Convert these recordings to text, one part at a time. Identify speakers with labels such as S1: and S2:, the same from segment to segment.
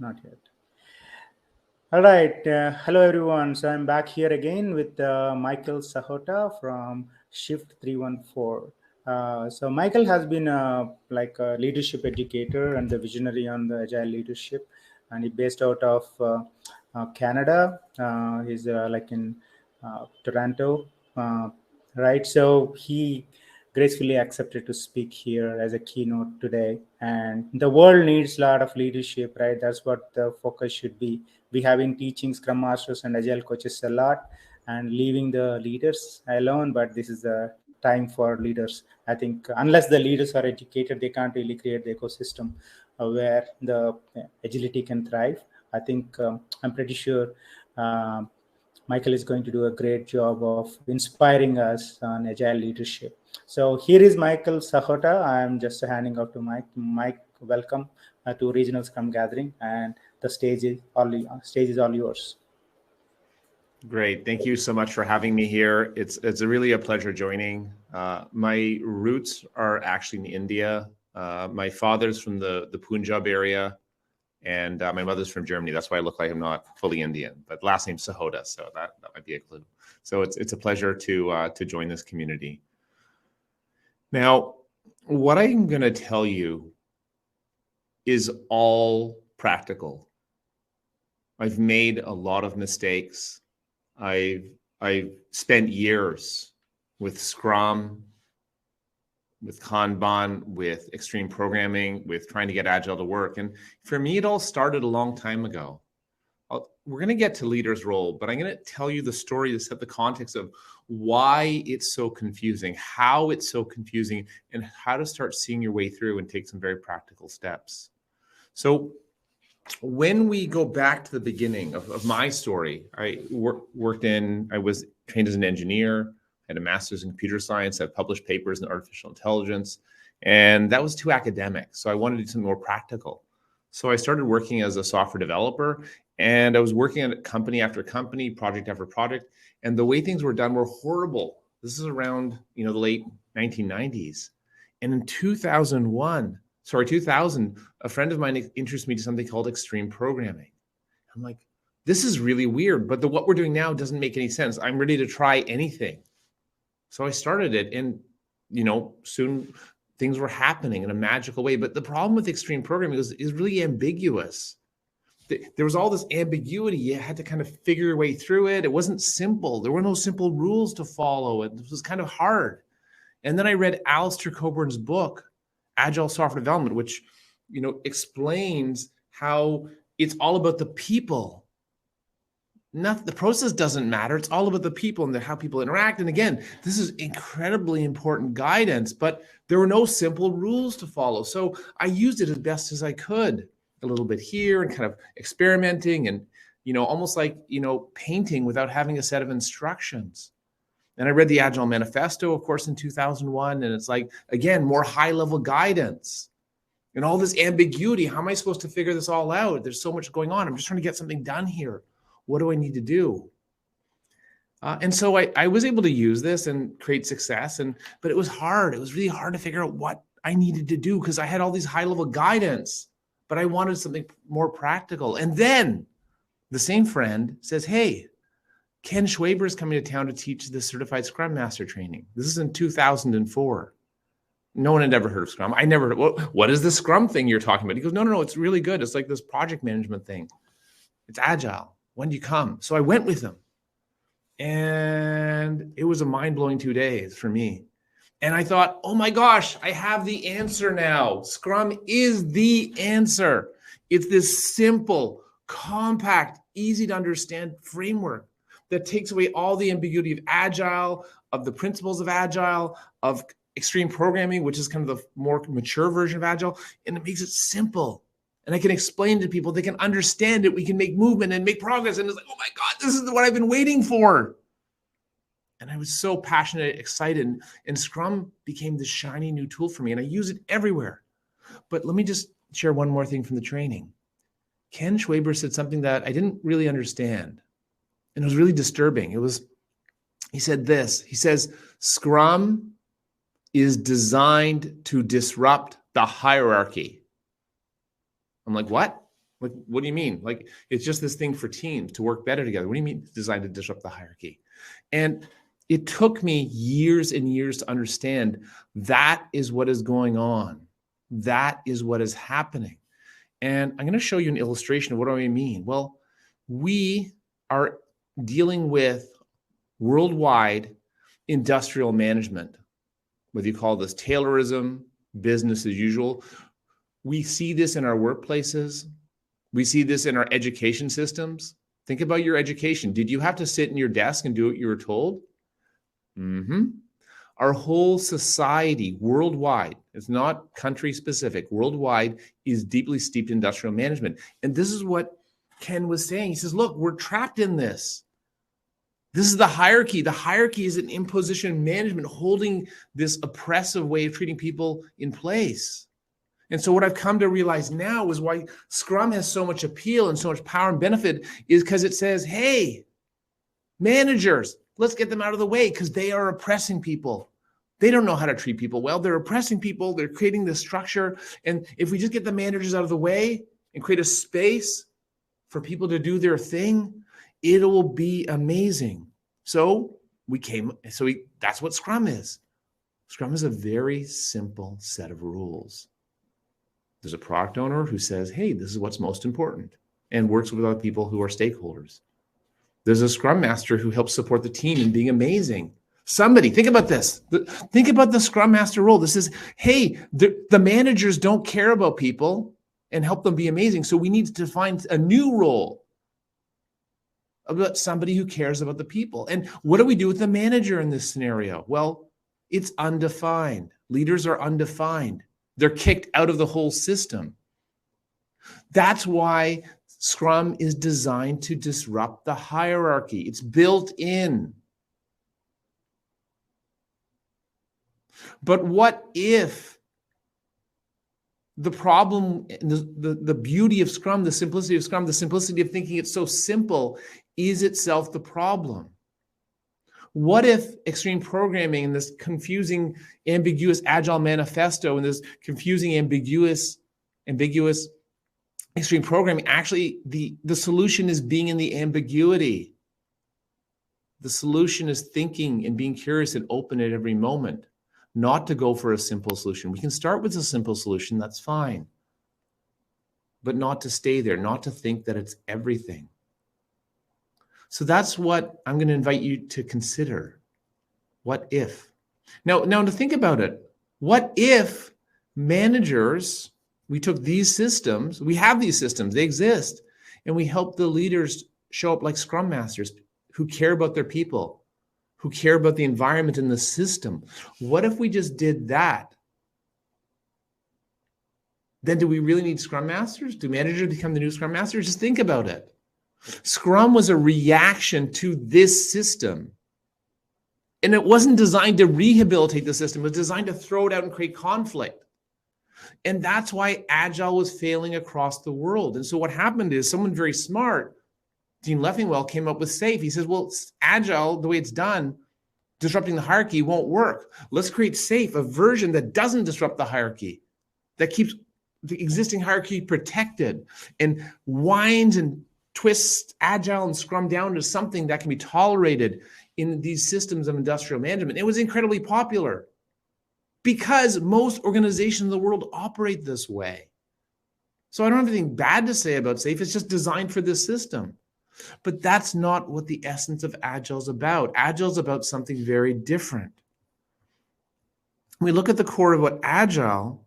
S1: Not yet. All right. Hello, everyone. So I'm back here again with Michael Sahota from Shift 314. So Michael has been like a leadership educator and the visionary on the Agile leadership, and he's based out of Canada. He's like in Toronto, uh, right? So he gracefully accepted to speak here as a keynote today. And the world needs a lot of leadership, right? That's what the focus should be. We have been teaching Scrum Masters and Agile coaches a lot and leaving the leaders alone, but this is the time for leaders. I think unless the leaders are educated, they can't really create the ecosystem where the agility can thrive. I think I'm pretty sure Michael is going to do a great job of inspiring us on agile leadership. So here is Michael Sahota. I'm just handing out to Mike. Mike, welcome to Regional Scrum Gathering, and the stage is all yours.
S2: Great. Thank you so much for having me here. It's really a pleasure joining. My roots are actually in India. My father's from the Punjab area, and my mother's from Germany. That's why I look like I'm not fully Indian, but last name's Sahota, so that might be a clue. So it's a pleasure to join this community. Now, what I'm going to tell you is all practical. I've made a lot of mistakes. I've spent years with Scrum, with Kanban, with extreme programming, with trying to get Agile to work. And for me, it all started a long time ago. We're going to get to leader's role, but I'm going to tell you the story to set the context of why it's so confusing, how it's so confusing, and how to start seeing your way through and take some very practical steps. So when we go back to the beginning of my story, I was trained as an engineer, had a master's in computer science, I've published papers in artificial intelligence, and that was too academic. So I wanted to do something more practical. So I started working as a software developer, and I was working at company after company, project after project, and the way things were done were horrible. This is around, the late 1990s. And in 2000, a friend of mine introduced me to something called extreme programming. I'm like, this is really weird, but what we're doing now doesn't make any sense. I'm ready to try anything. So I started it, and, soon things were happening in a magical way. But the problem with extreme programming is really ambiguous. There was all this ambiguity. You had to kind of figure your way through it. It wasn't simple. There were no simple rules to follow. It was kind of hard. And then I read Alistair Coburn's book, Agile Software Development, which, explains how it's all about the people. The process doesn't matter. It's all about the people and how people interact. And again, this is incredibly important guidance, but there were no simple rules to follow. So I used it as best as I could, a little bit here and kind of experimenting and, almost like, painting without having a set of instructions. And I read the Agile Manifesto, of course, in 2001. And it's like, again, more high-level guidance and all this ambiguity. How am I supposed to figure this all out? There's so much going on. I'm just trying to get something done here. What do I need to do? And so I was able to use this and create success. But it was hard. It was really hard to figure out what I needed to do because I had all these high-level guidance, but I wanted something more practical. And then the same friend says, hey, Ken Schwaber is coming to town to teach the Certified Scrum Master training. This is in 2004. No one had ever heard of Scrum. I never heard, what is the Scrum thing you're talking about? He goes, no, it's really good. It's like this project management thing. It's Agile. When do you come? So I went with him. And it was a mind-blowing 2 days for me. And I thought, oh my gosh, I have the answer now. Scrum is the answer. It's this simple, compact, easy to understand framework that takes away all the ambiguity of Agile, of the principles of Agile, of extreme programming, which is kind of the more mature version of Agile, and it makes it simple. And I can explain to people, they can understand it, we can make movement and make progress, and it's like, oh my God, this is what I've been waiting for. And I was so passionate, excited, and Scrum became this shiny new tool for me, and I use it everywhere. But let me just share one more thing from the training. Ken Schwaber said something that I didn't really understand. And it was really disturbing. He said this, he says, Scrum is designed to disrupt the hierarchy. I'm like, what? Like, what do you mean? Like, it's just this thing for teams to work better together. What do you mean it's designed to disrupt the hierarchy? And it took me years and years to understand that is what is going on. That is what is happening. And I'm going to show you an illustration of what do I mean. Well, we are dealing with worldwide industrial management, whether you call this Taylorism, business as usual. We see this in our workplaces. We see this in our education systems. Think about your education. Did you have to sit in your desk and do what you were told? Our whole society worldwide, it's not country specific, worldwide is deeply steeped in industrial management. And this is what Ken was saying. He says, look, we're trapped in this. This is the hierarchy. The hierarchy is an imposition management holding this oppressive way of treating people in place. And so what I've come to realize now is why Scrum has so much appeal and so much power and benefit is because it says, hey, managers, let's get them out of the way because they are oppressing people. They don't know how to treat people well. They're oppressing people. They're creating this structure. And if we just get the managers out of the way and create a space for people to do their thing, it will be amazing. So that's what Scrum is. Scrum is a very simple set of rules. There's a product owner who says, hey, this is what's most important and works with other people who are stakeholders. There's a Scrum Master who helps support the team in being amazing. Somebody, think about this. Think about the Scrum Master role. This is, hey, the managers don't care about people and help them be amazing. So we need to find a new role about somebody who cares about the people. And what do we do with the manager in this scenario? Well, it's undefined. Leaders are undefined. They're kicked out of the whole system. That's why Scrum is designed to disrupt the hierarchy. It's built in. But what if the problem, the beauty of Scrum, the simplicity of Scrum, the simplicity of thinking it's so simple is itself the problem? What if extreme programming and this confusing, ambiguous Agile Manifesto and this confusing, ambiguous extreme programming, actually the solution is being in the ambiguity. The solution is thinking and being curious and open at every moment, not to go for a simple solution. We can start with a simple solution, that's fine. But not to stay there, not to think that it's everything. So that's what I'm going to invite you to consider. What if? Now to think about it, what if managers, we took these systems, we have these systems, they exist, and we help the leaders show up like Scrum Masters who care about their people, who care about the environment and the system. What if we just did that? Then do we really need Scrum Masters? Do managers become the new Scrum Masters? Just think about it. Scrum was a reaction to this system. And it wasn't designed to rehabilitate the system. It was designed to throw it out and create conflict. And that's why Agile was failing across the world. And so what happened is someone very smart, Dean Leffingwell, came up with SAFe. He says, well, Agile, the way it's done, disrupting the hierarchy won't work. Let's create SAFe, a version that doesn't disrupt the hierarchy, that keeps the existing hierarchy protected and winds and twists Agile and Scrum down to something that can be tolerated in these systems of industrial management. It was incredibly popular because most organizations in the world operate this way. So I don't have anything bad to say about SAFe. It's just designed for this system. But that's not what the essence of Agile is about. Agile is about something very different. When we look at the core of what Agile,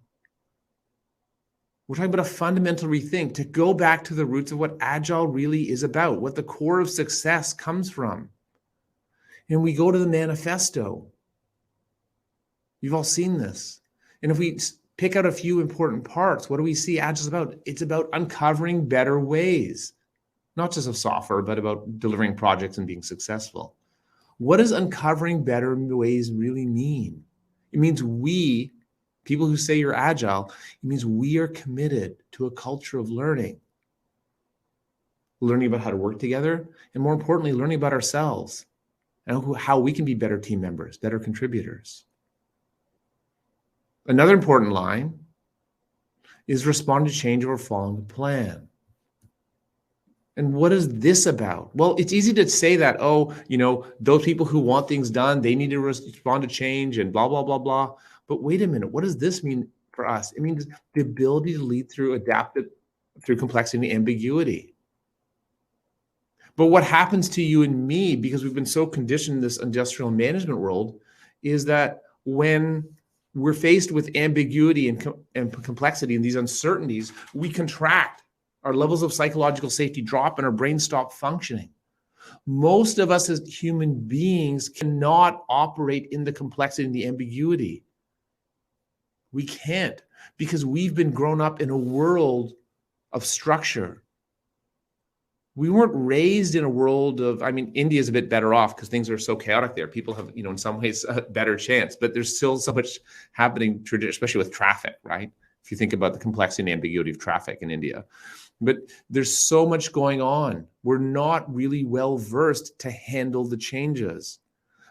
S2: we're talking about a fundamental rethink to go back to the roots of what Agile really is about, what the core of success comes from. And we go to the manifesto. You've all seen this. And if we pick out a few important parts, what do we see Agile is about? It's about uncovering better ways, not just of software, but about delivering projects and being successful. What does uncovering better ways really mean? It means we, people who say you're Agile, it means we are committed to a culture of learning about how to work together, and more importantly, learning about ourselves and how we can be better team members, better contributors. Another important line is respond to change or following the plan. And what is this about? Well, it's easy to say that, oh, those people who want things done, they need to respond to change and blah, blah, blah, blah. But wait a minute, what does this mean for us? It means the ability to lead through adaptive, through complexity and ambiguity. But what happens to you and me, because we've been so conditioned in this industrial management world, is that when we're faced with ambiguity and complexity and these uncertainties, we contract. Our levels of psychological safety drop and our brains stop functioning. Most of us as human beings cannot operate in the complexity and the ambiguity. We can't, because we've been grown up in a world of structure. We weren't raised in a world of, India is a bit better off because things are so chaotic there. People have, in some ways, a better chance, but there's still so much happening, especially with traffic, right? If you think about the complexity and ambiguity of traffic in India. But there's so much going on. We're not really well versed to handle the changes,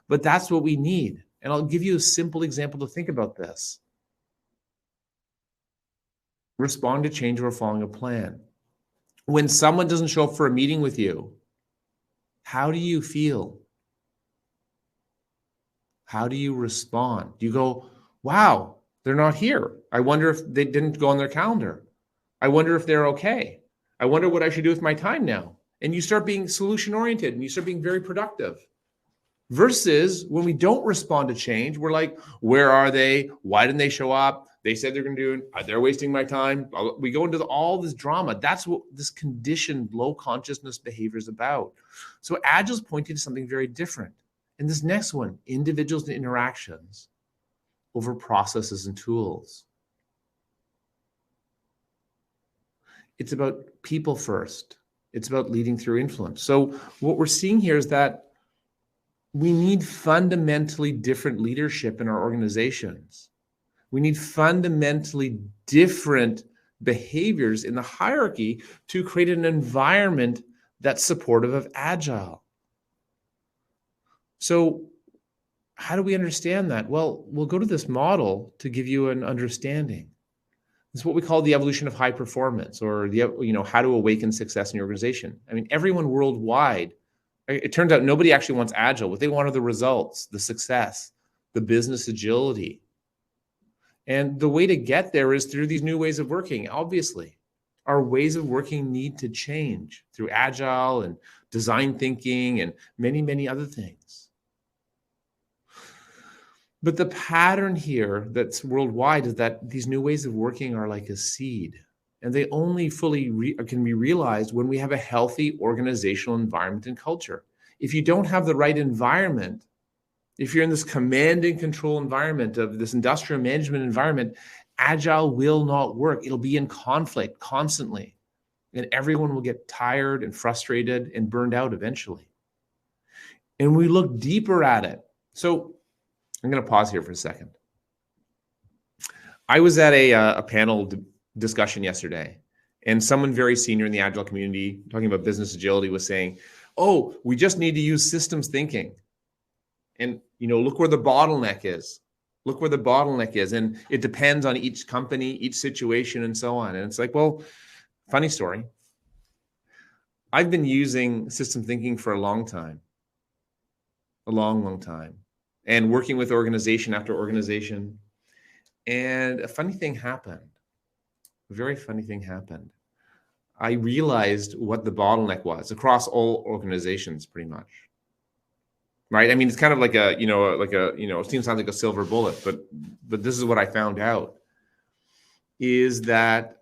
S2: but that's what we need. And I'll give you a simple example to think about this. Respond to change or following a plan. When someone doesn't show up for a meeting with you, how do you feel? How do you respond? Do you go, wow, they're not here. I wonder if they didn't go on their calendar. I wonder if they're okay. I wonder what I should do with my time now. And you start being solution oriented and you start being very productive. Versus when we don't respond to change, we're like, where are they? Why didn't they show up? They said they're going to do it. They're wasting my time. We go into all this drama. That's what this conditioned low consciousness behavior is about. So Agile's pointing to something very different. And this next one, individuals and interactions over processes and tools. It's about people first. It's about leading through influence. So what we're seeing here is that we need fundamentally different leadership in our organizations. We need fundamentally different behaviors in the hierarchy to create an environment that's supportive of Agile. So how do we understand that? Well, we'll go to this model to give you an understanding. It's what we call the evolution of high performance, or how to awaken success in your organization. Everyone worldwide, it turns out nobody actually wants Agile. What they want are the results, the success, the business agility. And the way to get there is through these new ways of working, obviously. Our ways of working need to change through Agile and design thinking and many, many other things. But the pattern here that's worldwide is that these new ways of working are like a seed, and they only fully can be realized when we have a healthy organizational environment and culture. If you don't have the right environment, if you're in this command and control environment of this industrial management environment, Agile will not work. It'll be in conflict constantly, and everyone will get tired and frustrated and burned out eventually. And we look deeper at it. So I'm going to pause here for a second. I was at a panel discussion yesterday, and someone very senior in the Agile community talking about business agility was saying, oh, we just need to use systems thinking. And, look where the bottleneck is. Look where the bottleneck is. And it depends on each company, each situation, and so on. And it's like, well, funny story. I've been using system thinking for a long time, a long, long time, and working with organization after organization. And a funny thing happened. A very funny thing happened. I realized what the bottleneck was across all organizations, pretty much. Right? It's kind of like it seems like a silver bullet, but this is what I found out is that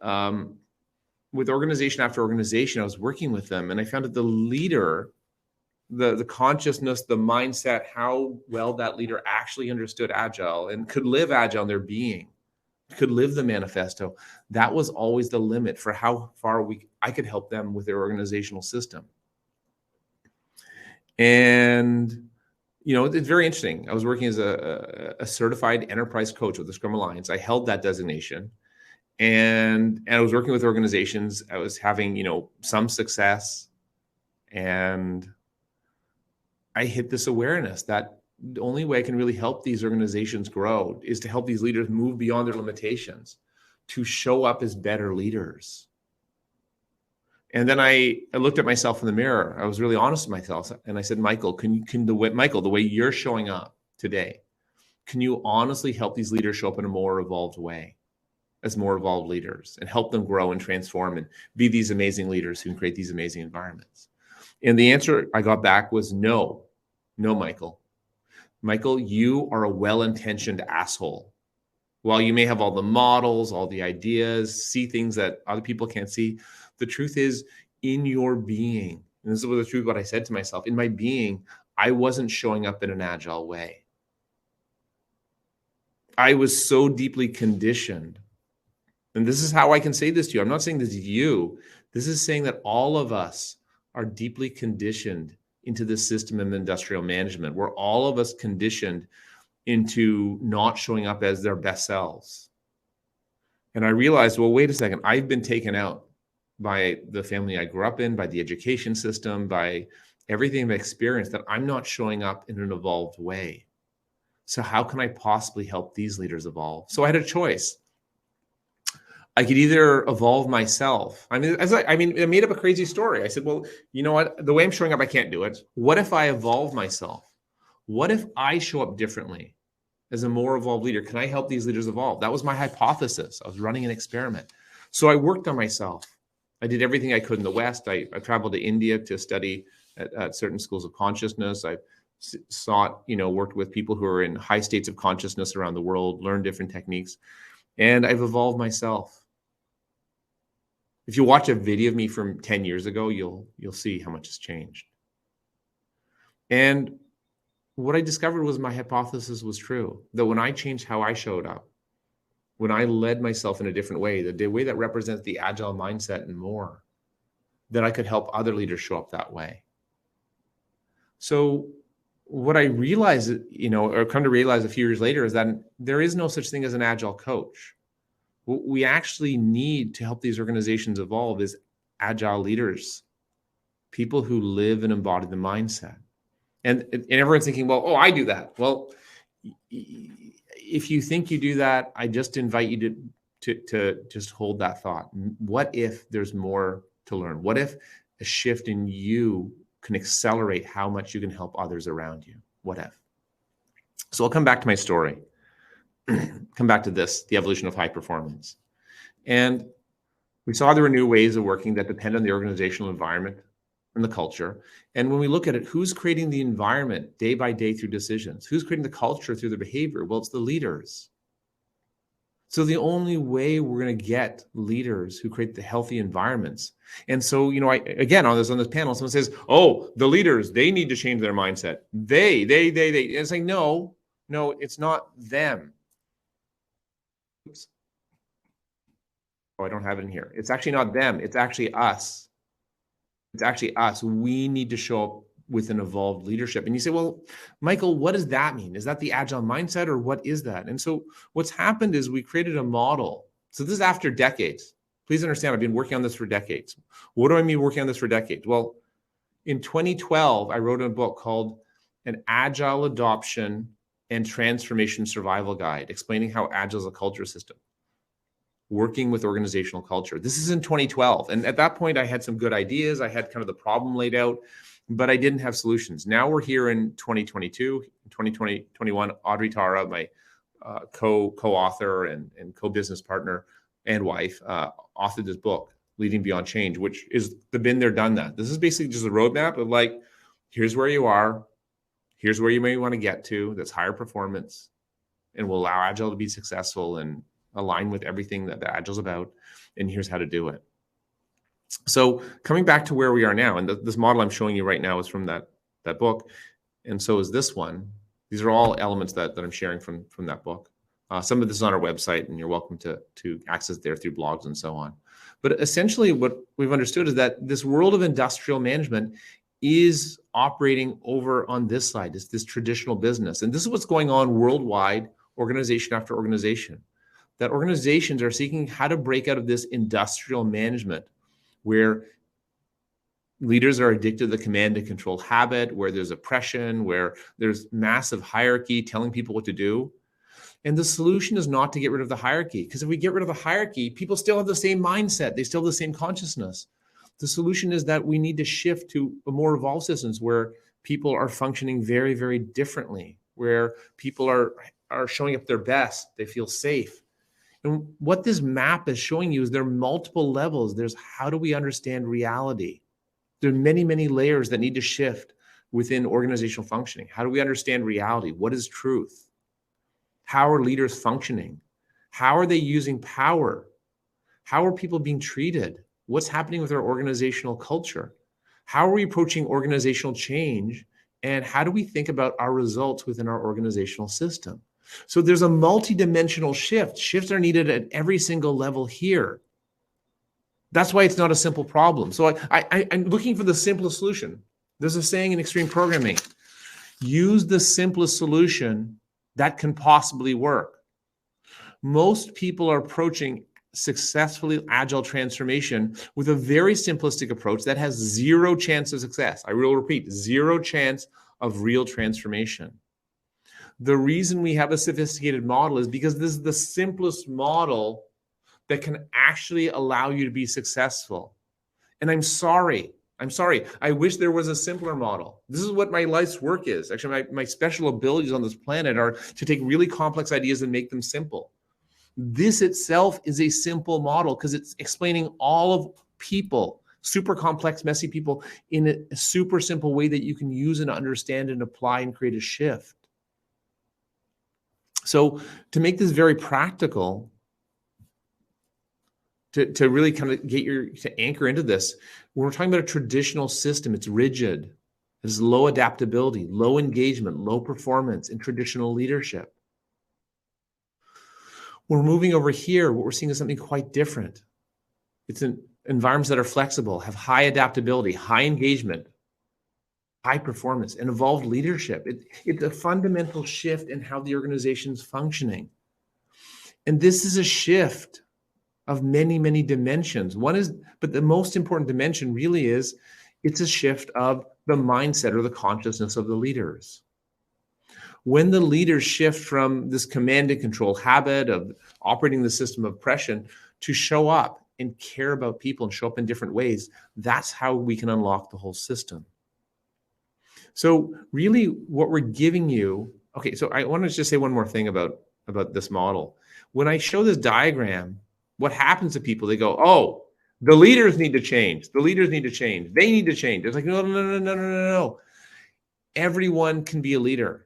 S2: with organization after organization, I was working with them, and I found that the leader, the consciousness, the mindset, how well that leader actually understood Agile and could live Agile in their being, could live the manifesto. That was always the limit for how far I could help them with their organizational system. And it's very interesting. I was working as a certified enterprise coach with the Scrum Alliance. I held that designation, and I was working with organizations. I was having, some success, and I hit this awareness that the only way I can really help these organizations grow is to help these leaders move beyond their limitations, to show up as better leaders. And then I looked at myself in the mirror. I was really honest with myself. And I said, Michael, the way you're showing up today, can you honestly help these leaders show up in a more evolved way as more evolved leaders and help them grow and transform and be these amazing leaders who can create these amazing environments? And the answer I got back was no, Michael. Michael, you are a well-intentioned asshole. While you may have all the models, all the ideas, see things that other people can't see, the truth is in your being, and this is the truth what I said to myself, in my being, I wasn't showing up in an agile way. I was so deeply conditioned. And this is how I can say this to you. I'm not saying this to you. This is saying that all of us are deeply conditioned into this system of industrial management. We're all of us conditioned into not showing up as their best selves. And I realized, well, wait a second, I've been taken out by the family I grew up in, by the education system, by everything I've experienced, that I'm not showing up in an evolved way. So how can I possibly help these leaders evolve? So I had a choice. I could either evolve myself. I made up a crazy story. I said, well, you know what? The way I'm showing up, I can't do it. What if I evolve myself? What if I show up differently as a more evolved leader? Can I help these leaders evolve? That was my hypothesis. I was running an experiment. So I worked on myself. I did everything I could in the West. I traveled to India to study at certain schools of consciousness. I worked with people who are in high states of consciousness around the world, learned different techniques, and I've evolved myself. If you watch a video of me from 10 years ago, you'll see how much has changed. And what I discovered was my hypothesis was true, that when I changed how I showed up, when I led myself in a different way, the way that represents the agile mindset and more, that I could help other leaders show up that way. So what I realized, or come to realize a few years later, is that there is no such thing as an agile coach. What we actually need to help these organizations evolve is agile leaders, people who live and embody the mindset. And everyone's thinking, well, I do that. Well, if you think you do that, I just invite you to just hold that thought. What if there's more to learn? What if a shift in you can accelerate how much you can help others around you? What if? So I'll come back to my story. Come back to this, the evolution of high performance. And we saw there were new ways of working that depend on the organizational environment and the culture. And when we look at it, who's creating the environment day by day through decisions? Who's creating the culture through the behavior? Well, it's the leaders. So the only way we're going to get leaders who create the healthy environments. And so, again, on this panel, someone says, oh, the leaders, they need to change their mindset. They. It's like, no, it's not them. Oops. Oh, I don't have it in here. It's actually not them. It's actually us. It's actually us. We need to show up with an evolved leadership. And you say, well, Michael, what does that mean? Is that the agile mindset, or what is that? And so what's happened is we created a model. So this is after decades. Please understand, I've been working on this for decades. What do I mean working on this for decades? Well, in 2012, I wrote a book called An Agile Adoption and Transformation Survival Guide, explaining how Agile is a culture system, working with organizational culture. This is in 2012. And at that point, I had some good ideas. I had kind of the problem laid out, but I didn't have solutions. Now we're here in 2022, 2021. Audrey Tara, my co-author and co-business partner and wife, authored this book, Leading Beyond Change, which is the been there, done that. This is basically just a roadmap of like, here's where you are. Here's where you may want to get to. That's higher performance and will allow Agile to be successful and align with everything that Agile's about. And here's how to do it. So coming back to where we are now, and this model I'm showing you right now is from that book. And so is this one. These are all elements that I'm sharing from that book. Some of this is on our website, and you're welcome to access there through blogs and so on. But essentially what we've understood is that this world of industrial management is operating over on this side. It's this traditional business. And this is what's going on worldwide, organization after organization. That organizations are seeking how to break out of this industrial management where leaders are addicted to the command and control habit, where there's oppression, where there's massive hierarchy telling people what to do. And the solution is not to get rid of the hierarchy, because if we get rid of the hierarchy, people still have the same mindset. They still have the same consciousness. The solution is that we need to shift to a more evolved systems where people are functioning very, very differently, where people are showing up their best, they feel safe. And what this map is showing you is there are multiple levels. There's how do we understand reality? There are many, many layers that need to shift within organizational functioning. How do we understand reality? What is truth? How are leaders functioning? How are they using power? How are people being treated? What's happening with our organizational culture? How are we approaching organizational change? And how do we think about our results within our organizational system? So there's a multi-dimensional shift. Shifts are needed at every single level here. That's why it's not a simple problem. So I'm looking for the simplest solution. There's a saying in extreme programming, use the simplest solution that can possibly work. Most people are approaching successfully agile transformation with a very simplistic approach that has zero chance of success. I will repeat, zero chance of real transformation. The reason we have a sophisticated model is because this is the simplest model that can actually allow you to be successful. And I'm sorry. I wish there was a simpler model. This is what my life's work is. Actually, my special abilities on this planet are to take really complex ideas and make them simple. This itself is a simple model because it's explaining all of people, super complex, messy people, in a super simple way that you can use and understand and apply and create a shift. So to make this very practical, to really kind of to anchor into this, when we're talking about a traditional system, it's rigid. It has low adaptability, low engagement, low performance in traditional leadership. When we're moving over here, what we're seeing is something quite different. It's in environments that are flexible, have high adaptability, high engagement, high performance, and evolved leadership. It's a fundamental shift in how the organization's functioning. And this is a shift of many, many dimensions. But the most important dimension really is, it's a shift of the mindset or the consciousness of the leaders. When the leaders shift from this command and control habit of operating the system of oppression to show up and care about people and show up in different ways, that's how we can unlock the whole system. So really what we're giving you, okay, so I want to just say one more thing about this model. When I show this diagram, what happens to people, they go, oh, the leaders need to change. The leaders need to change. They need to change. It's like, no. Everyone can be a leader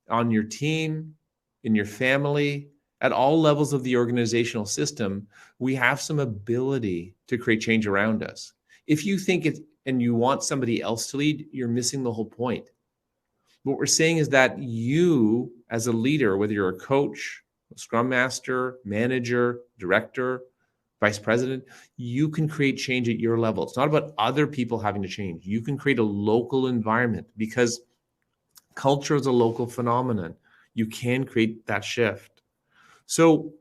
S2: on your team, in your family, at all levels of the organizational system. We have some ability to create change around us. If you think it and you want somebody else to lead, you're missing the whole point. What we're saying is that you, as a leader, whether you're a coach, a scrum master, manager, director, vice president, you can create change at your level. It's not about other people having to change. You can create a local environment because culture is a local phenomenon. You can create that shift. So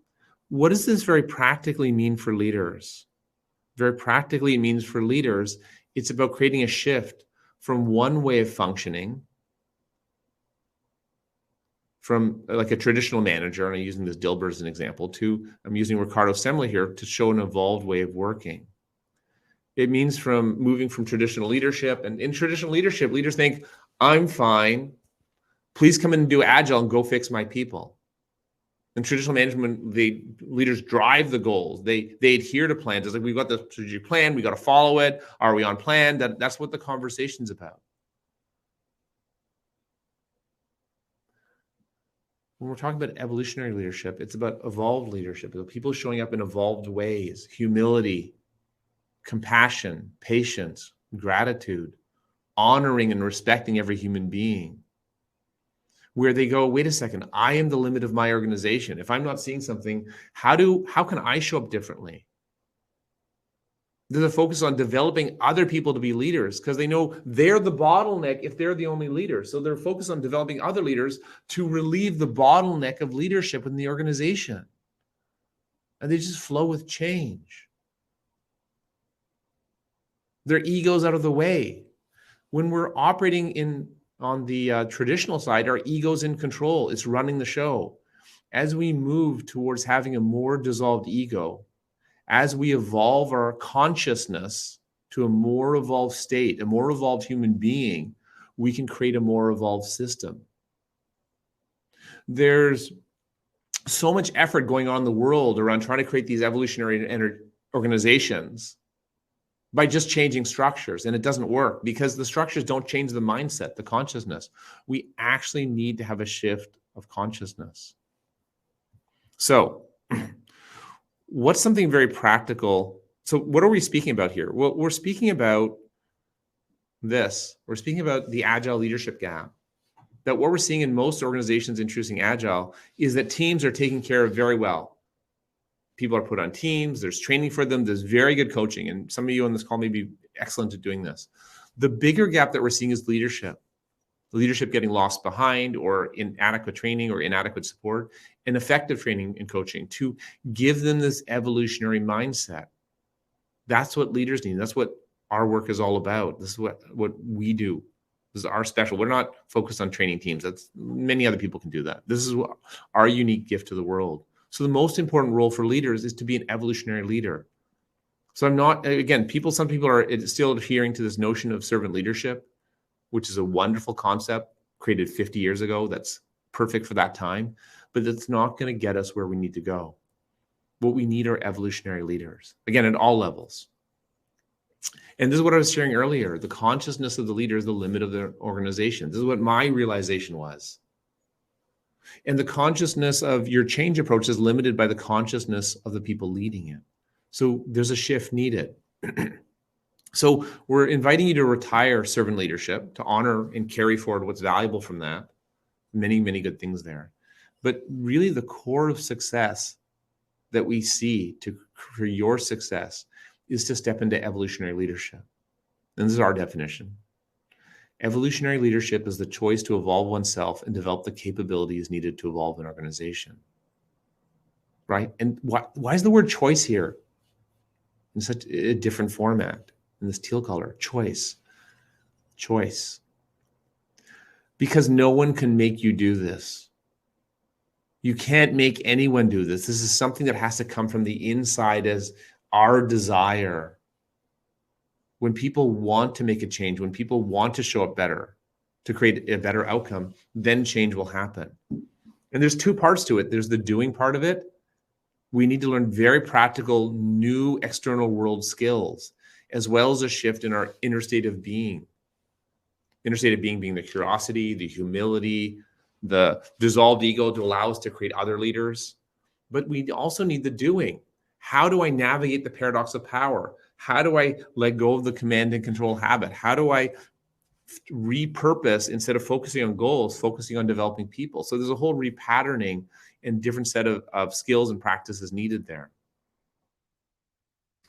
S2: what does this very practically mean for leaders? Very practically, it means for leaders, it's about creating a shift from one way of functioning, from like a traditional manager, and I'm using this Dilber as an example, I'm using Ricardo Semler here to show an evolved way of working. It means from moving from traditional leadership, and in traditional leadership, leaders think, I'm fine, please come in and do Agile and go fix my people. In traditional management, the leaders drive the goals. They adhere to plans. It's like, we've got the strategic plan, we got to follow it. Are we on plan? That's what the conversation's about. When we're talking about evolutionary leadership, it's about evolved leadership. It's people showing up in evolved ways, humility, compassion, patience, gratitude, honoring and respecting every human being. Where they go, wait a second, I am the limit of my organization. If I'm not seeing something, how can I show up differently? There's a focus on developing other people to be leaders because they know they're the bottleneck if they're the only leader. So they're focused on developing other leaders to relieve the bottleneck of leadership in the organization. And they just flow with change. Their ego's out of the way. When we're operating on the traditional side, our ego's in control. It's running the show. As we move towards having a more dissolved ego, as we evolve our consciousness, to a more evolved state, a more evolved human being, we can create a more evolved system. There's so much effort going on in the world around trying to create these evolutionary organizations by just changing structures, and it doesn't work because the structures don't change the mindset, the consciousness. We actually need to have a shift of consciousness. So what's something very practical? So what are we speaking about here? Well, we're speaking about this. We're speaking about the Agile Leadership Gap. That what we're seeing in most organizations introducing Agile is that teams are taken care of very well. People are put on teams, there's training for them, there's very good coaching. And some of you on this call may be excellent at doing this. The bigger gap that we're seeing is leadership. Leadership getting lost behind, or inadequate training or inadequate support, and effective training and coaching to give them this evolutionary mindset. That's what leaders need. That's what our work is all about. This is what we do. This is our special. We're not focused on training teams. That's many other people can do that. This is what our unique gift to the world. So the most important role for leaders is to be an evolutionary leader. So I'm not, again, some people are still adhering to this notion of servant leadership, which is a wonderful concept created 50 years ago. That's perfect for that time, but it's not going to get us where we need to go. What we need are evolutionary leaders, again, at all levels. And this is what I was sharing earlier. The consciousness of the leader is the limit of the organization. This is what my realization was. And the consciousness of your change approach is limited by the consciousness of the people leading it. So there's a shift needed. So we're inviting you to retire servant leadership, to honor and carry forward what's valuable from that. Many, many good things there. But really the core of success that we see for your success is to step into evolutionary leadership. And this is our definition. Evolutionary leadership is the choice to evolve oneself and develop the capabilities needed to evolve an organization. Right? And why is the word choice here in such a different format, in this teal color? Choice. Choice. Because no one can make you do this. You can't make anyone do this. This is something that has to come from the inside as our desire. When people want to make a change, when people want to show up better, to create a better outcome, then change will happen. And there's two parts to it. There's the doing part of it. We need to learn very practical, new external world skills, as well as a shift in our inner state of being. Inner state of being the curiosity, the humility, the dissolved ego to allow us to create other leaders. But we also need the doing. How do I navigate the paradox of power? How do I let go of the command and control habit? How do I repurpose, instead of focusing on goals, focusing on developing people? So there's a whole repatterning and different set of skills and practices needed there.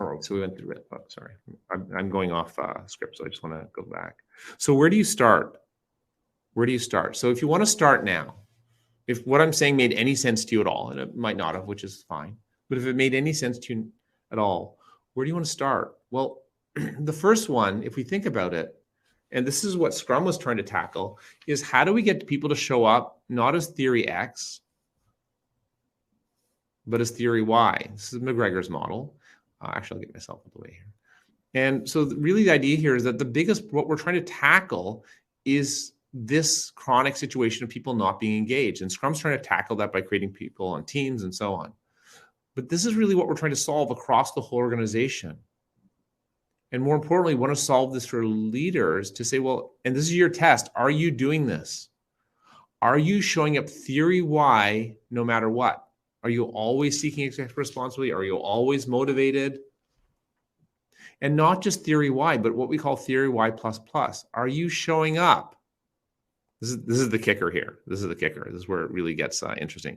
S2: All right, so we went through it. Oh, sorry, I'm going off script, so I just want to go back. So where do you start? Where do you start? So if you want to start now, if what I'm saying made any sense to you at all, and it might not have, which is fine, but if it made any sense to you at all, where do you want to start? Well, the first one, if we think about it, and this is what Scrum was trying to tackle, is how do we get people to show up not as theory X, but as theory Y? This is McGregor's model. Actually, I'll get myself out of the way here. And so really the idea here is that what we're trying to tackle is this chronic situation of people not being engaged. And Scrum's trying to tackle that by creating people on teams and so on. But this is really what we're trying to solve across the whole organization. And more importantly, we want to solve this for leaders to say, well, and this is your test. Are you doing this? Are you showing up theory Y no matter what? Are you always seeking executive responsibility? Are you always motivated? And not just theory Y, but what we call theory Y++. Are you showing up? This is the kicker here. This is the kicker. This is where it really gets interesting.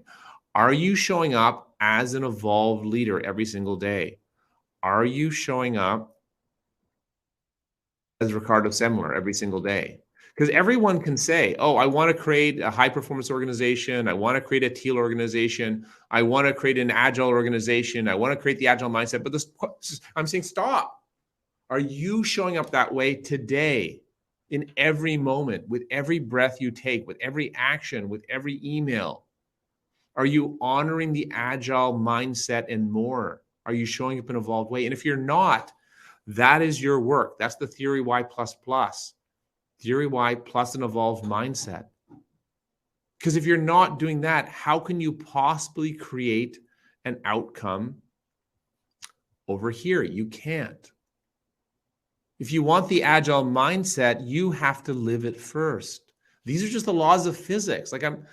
S2: Are you showing up as an evolved leader every single day? Are you showing up as Ricardo Semler every single day? Because everyone can say, oh, I want to create a high performance organization. I want to create a teal organization. I want to create an agile organization. I want to create the agile mindset. But I'm saying, stop. Are you showing up that way today, in every moment, with every breath you take, with every action, with every email? Are you honoring the agile mindset and more? Are you showing up in an evolved way? And if you're not, That is your work. That's the Theory Y++. Theory Y plus an evolved mindset. Because if you're not doing that, how can you possibly create an outcome over here? You can't. If you want the agile mindset, you have to live it first. These are just the laws of physics. Like I'm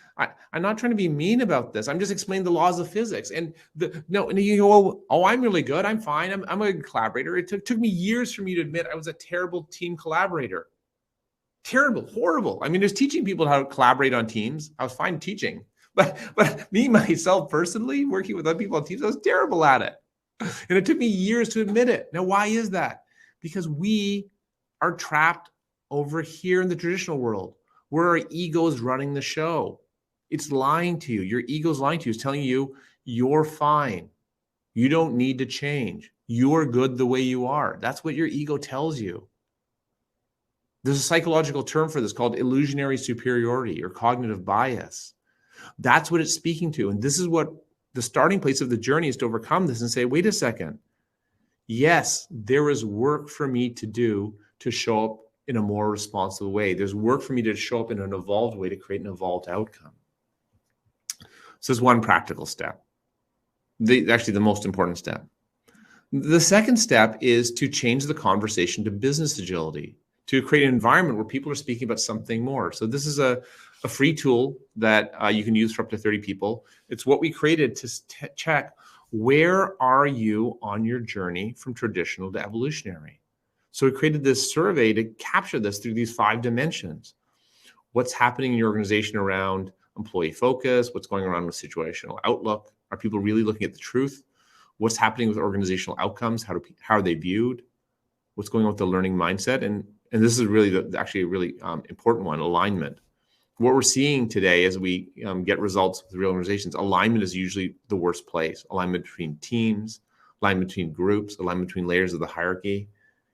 S2: not trying to be mean about this. I'm just explaining the laws of physics. And you go, oh, I'm really good. I'm fine. I'm a good collaborator. It took me years for me to admit I was a terrible team collaborator. Terrible, horrible. I mean, there's teaching people how to collaborate on teams. I was fine teaching, but me, myself personally, working with other people on teams, I was terrible at it. And it took me years to admit it. Now, why is that? Because we are trapped over here in the traditional world where our ego is running the show. It's lying to you. Your ego's lying to you. It's telling you you're fine. You don't need to change. You're good the way you are. That's what your ego tells you. There's a psychological term for this called illusionary superiority or cognitive bias. That's what it's speaking to. And this is what the starting place of the journey is, to overcome this and say, wait a second. Yes, there is work for me to do to show up in a more responsible way. There's work for me to show up in an evolved way to create an evolved outcome. So it's one practical step. Actually, the most important step. The second step is to change the conversation to business agility, to create an environment where people are speaking about something more. So this is a free tool that you can use for up to 30 people. It's what we created to check, where are you on your journey from traditional to evolutionary? So we created this survey to capture this through these 5 dimensions. What's happening in your organization around employee focus? What's going on with situational outlook? Are people really looking at the truth? What's happening with organizational outcomes? How are they viewed? What's going on with the learning mindset? And this is really actually a really important one, alignment. What we're seeing today as we get results with real organizations, alignment is usually the worst place. Alignment between teams, alignment between groups, alignment between layers of the hierarchy.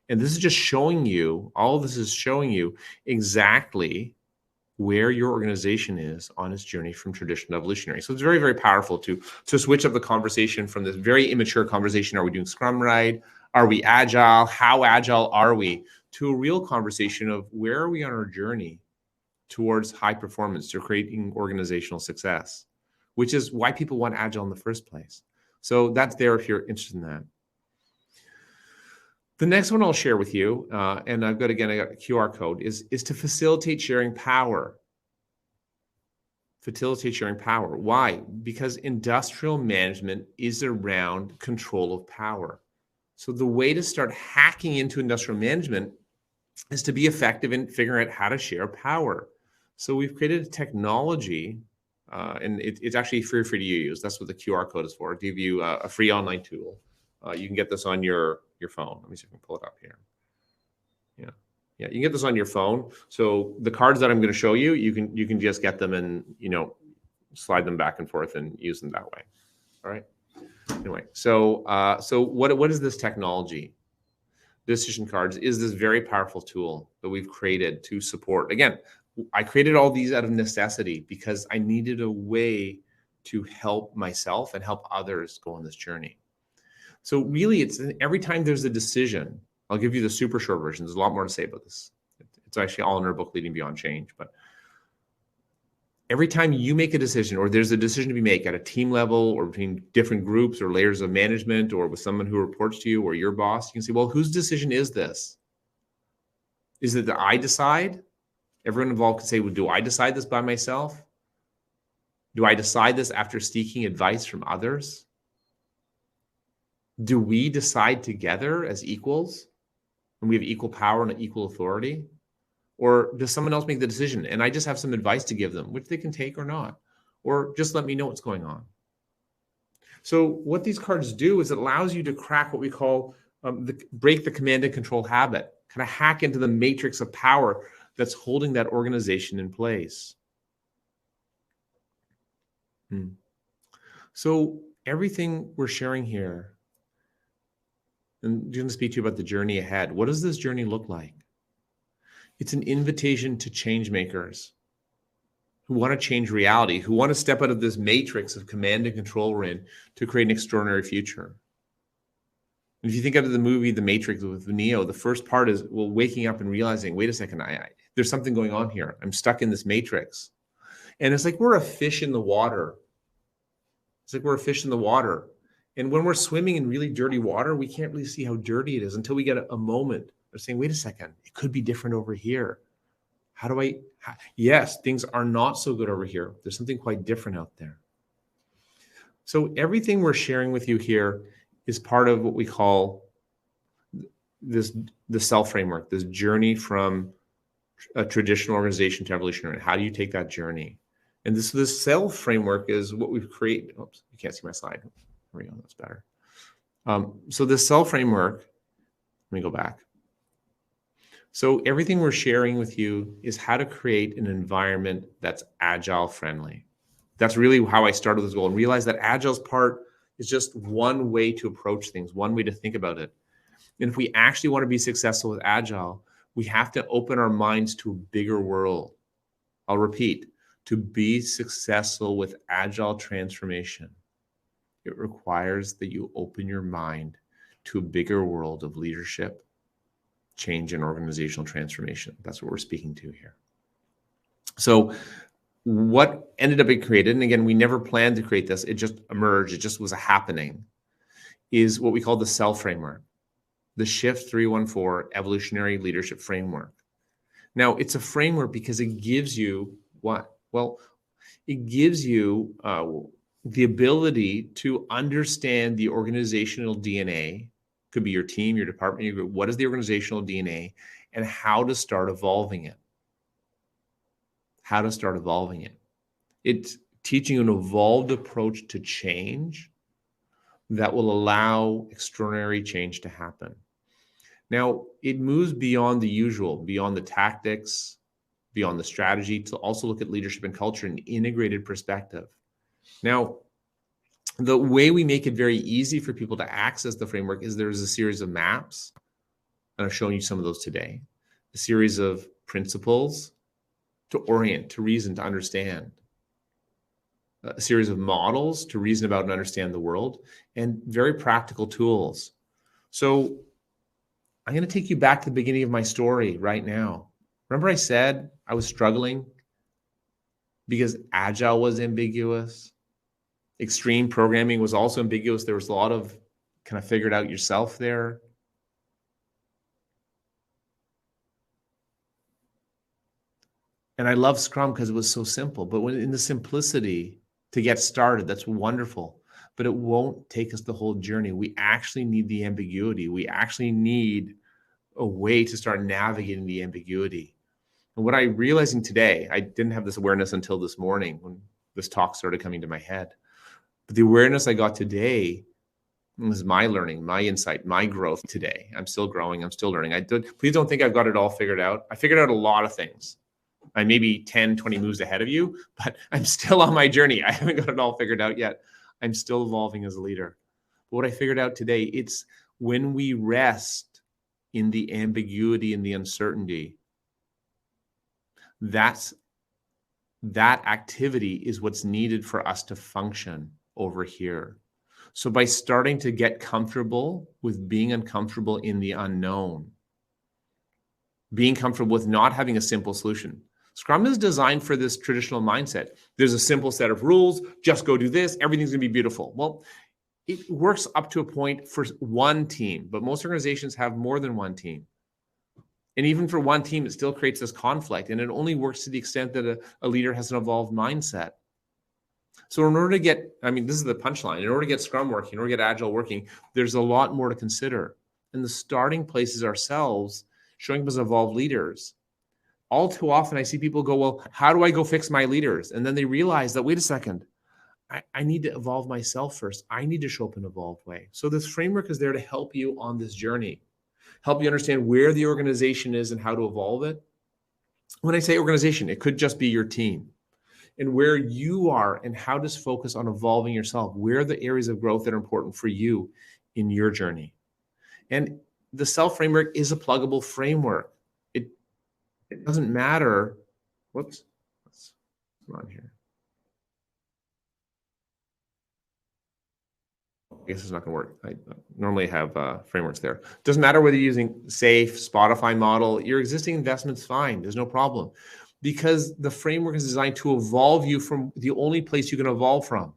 S2: And this is just showing you, all of this is showing you exactly where your organization is on its journey from tradition to evolutionary. So it's very, very powerful to switch up the conversation from this very immature conversation, are we doing Scrum right? Are we agile? How agile are we? To a real conversation of where are we on our journey towards high performance, to creating organizational success, which is why people want agile in the first place. So that's there if you're interested in that. The next one I'll share with you, and I got a QR code, is to facilitate sharing power. Facilitate sharing power. Why? Because industrial management is around control of power. So the way to start hacking into industrial management is to be effective in figuring out how to share power. So we've created a technology, and it's actually free to use. That's what the QR code is for. It'll give you a free online tool. You can get this on your phone. Let me see if I can pull it up here. Yeah, you can get this on your phone. So the cards that I'm going to show you, you can just get them and slide them back and forth and use them that way. All right. Anyway, so what is this technology? Decision cards is this very powerful tool that we've created to support. Again, I created all these out of necessity because I needed a way to help myself and help others go on this journey. So really, it's every time there's a decision, I'll give you the super short version. There's a lot more to say about this. It's actually all in our book, Leading Beyond Change. But every time you make a decision, or there's a decision to be made at a team level or between different groups or layers of management or with someone who reports to you or your boss, you can say, well, whose decision is this? Is it that I decide? Everyone involved can say, well, do I decide this by myself? Do I decide this after seeking advice from others? Do we decide together as equals and we have equal power and equal authority? Or does someone else make the decision and I just have some advice to give them, which they can take or not, or just let me know what's going on? So what these cards do is it allows you to crack what we call break the command and control habit, kind of hack into the matrix of power that's holding that organization in place. So everything we're sharing here, and I'm going to speak to you about the journey ahead. What does this journey look like? It's an invitation to change makers who want to change reality, who want to step out of this matrix of command and control we're in to create an extraordinary future. If you think of the movie The Matrix with Neo, the first part is, well, waking up and realizing, wait a second, there's something going on here. I'm stuck in this matrix. And it's like we're a fish in the water. It's like we're a fish in the water. And when we're swimming in really dirty water, we can't really see how dirty it is until we get a moment of saying, wait a second, it could be different over here. Yes, things are not so good over here. There's something quite different out there. So everything we're sharing with you here is part of what we call the self framework, this journey from a traditional organization to evolutionary. How do you take that journey? And this self framework is what we've created. Oops, you can't see my slide. There we go, that's better. So the self framework, let me go back. So everything we're sharing with you is how to create an environment that's agile friendly. That's really how I started this goal, and realized that agile's part is just one way to approach things, one way to think about it. And if we actually want to be successful with agile, we have to open our minds to a bigger world. I'll repeat, to be successful with agile transformation, it requires that you open your mind to a bigger world of leadership, change, and organizational transformation. That's what we're speaking to here. So what ended up being created, and again, we never planned to create this, it just emerged, it just was a happening, is what we call the self framework, the Shift 314 Evolutionary Leadership Framework. Now, it's a framework because it gives you what? Well, it gives you the ability to understand the organizational DNA. Could be your team, your department, your group. What is the organizational DNA, and how to start evolving it? How to start evolving it. It's teaching an evolved approach to change that will allow extraordinary change to happen. Now, it moves beyond the usual, beyond the tactics, beyond the strategy, to also look at leadership and culture in an integrated perspective. Now, the way we make it very easy for people to access the framework is there's a series of maps, and I've shown you some of those today, a series of principles to orient, to reason, to understand, a series of models to reason about and understand the world, and very practical tools. So I'm going to take you back to the beginning of my story right now. Remember I said I was struggling because Agile was ambiguous. Extreme programming was also ambiguous. There was a lot of kind of figure it out yourself there. And I love Scrum because it was so simple. But when in the simplicity to get started, that's wonderful. But it won't take us the whole journey. We actually need the ambiguity. We actually need a way to start navigating the ambiguity. And what I'm realizing today, I didn't have this awareness until this morning when this talk started coming to my head. But the awareness I got today was my learning, my insight, my growth today. I'm still growing. I'm still learning. Please don't think I've got it all figured out. I figured out a lot of things. I may be 10, 20 moves ahead of you, but I'm still on my journey. I haven't got it all figured out yet. I'm still evolving as a leader. But what I figured out today, it's when we rest in the ambiguity and the uncertainty, that activity is what's needed for us to function over here. So by starting to get comfortable with being uncomfortable in the unknown, being comfortable with not having a simple solution. Scrum is designed for this traditional mindset. There's a simple set of rules, just go do this, everything's gonna be beautiful. Well, it works up to a point for one team, but most organizations have more than one team. And even for one team, it still creates this conflict, and it only works to the extent that a leader has an evolved mindset. So in order to get, this is the punchline, in order to get Scrum working, in order to get Agile working, there's a lot more to consider. And the starting place is ourselves, showing up as evolved leaders. All too often, I see people go, well, how do I go fix my leaders? And then they realize that, wait a second, I need to evolve myself first. I need to show up in an evolved way. So this framework is there to help you on this journey, help you understand where the organization is and how to evolve it. When I say organization, it could just be your team, and where you are and how to focus on evolving yourself. Where are the areas of growth that are important for you in your journey? And the self framework is a pluggable framework. It doesn't matter. Whoops. Come on here. guess it's not going to work. I normally have frameworks there. Doesn't matter whether you're using SAFe, Spotify model, your existing investment's fine. There's no problem, because the framework is designed to evolve you from the only place you can evolve from,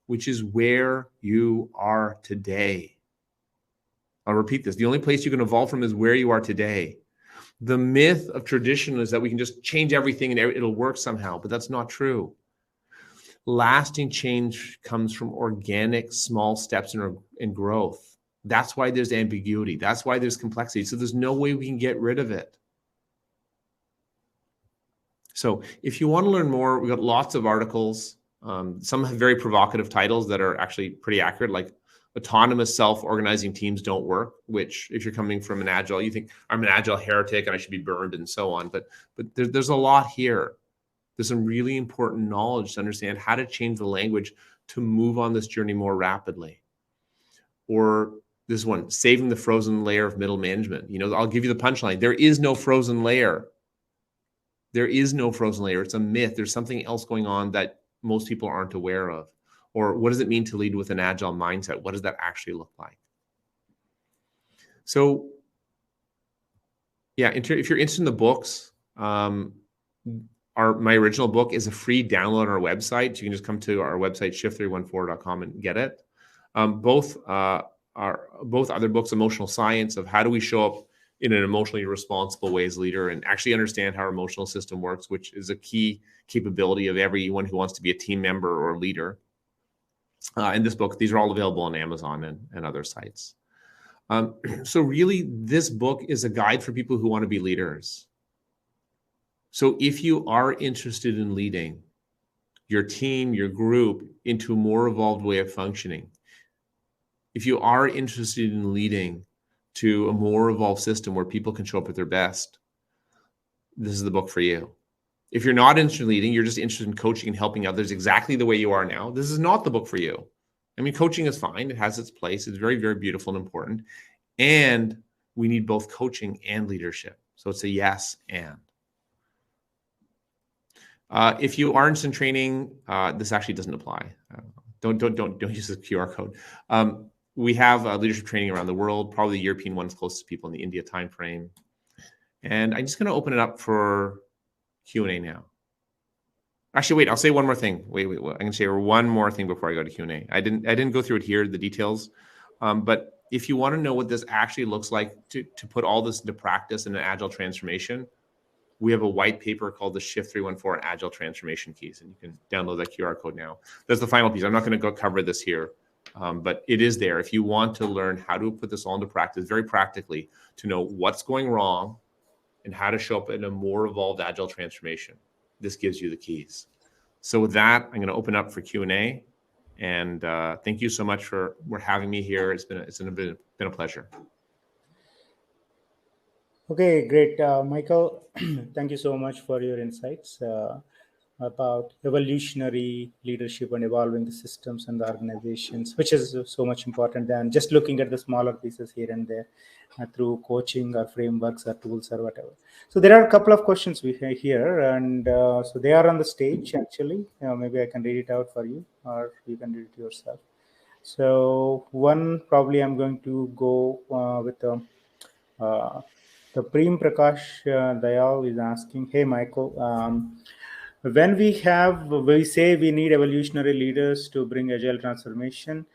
S2: which is where you are today. I'll repeat this. The only place you can evolve from is where you are today. The myth of tradition is that we can just change everything and it'll work somehow, but that's not true. Lasting change comes from organic small steps in growth. That's why there's ambiguity. That's why there's complexity. So there's no way we can get rid of it. So if you want to learn more, we've got lots of articles. Some have very provocative titles that are actually pretty accurate, like autonomous self-organizing teams don't work, which if you're coming from an Agile, you think I'm an Agile heretic and I should be burned and so on. But there's a lot here. There's some really important knowledge to understand how to change the language to move on this journey more rapidly. Or this one, saving the frozen layer of middle management. You know, I'll give you the punchline. There is no frozen layer. There is no frozen layer. It's a myth. There's something else going on that most people aren't aware of. Or what does it mean to lead with an agile mindset? What does that actually look like? So, yeah, if you're interested in the books, my original book is a free download on our website. So you can just come to our website, shift314.com, and get it. Both other books, Emotional Science of how do we show up in an emotionally responsible way as a leader and actually understand how our emotional system works, which is a key capability of everyone who wants to be a team member or a leader. In this book, these are all available on Amazon and other sites. So really, this book is a guide for people who want to be leaders. So if you are interested in leading your team, your group into a more evolved way of functioning, if you are interested in leading to a more evolved system where people can show up at their best, this is the book for you. If you're not interested in leading, you're just interested in coaching and helping others exactly the way you are now, this is not the book for you. I mean, coaching is fine. It has its place. It's very, very beautiful and important. And we need both coaching and leadership. So it's a yes and. If you are interested in training, this actually doesn't apply. Don't use the QR code. We have leadership training around the world. Probably the European one is closest to people in the India timeframe. And I'm just going to open it up for Q&A now. Actually, wait, I'll say one more thing. Wait. I'm going to say one more thing before I go to Q&A. I didn't go through it here, the details. But if you want to know what this actually looks like to put all this into practice in an Agile transformation, we have a white paper called the Shift 314 Agile Transformation Keys, and you can download that QR code now. That's the final piece. I'm not going to go cover this here, but it is there. If you want to learn how to put this all into practice very practically, to know what's going wrong and how to show up in a more evolved Agile transformation, this gives you the keys. So with that, I'm going to open up for Q&A, and thank you so much for having me here. It's been a pleasure.
S1: Okay, great. Michael, thank you so much for your insights about evolutionary leadership and evolving the systems and the organizations, which is so much important than just looking at the smaller pieces here and there through coaching or frameworks or tools or whatever. So there are a couple of questions we have here, and so they are on the stage actually. Maybe I can read it out for you, or you can read it yourself. So one, probably I'm going to go with the Prem Prakash Dayal is asking, hey Michael, when we say we need evolutionary leaders to bring agile transformation,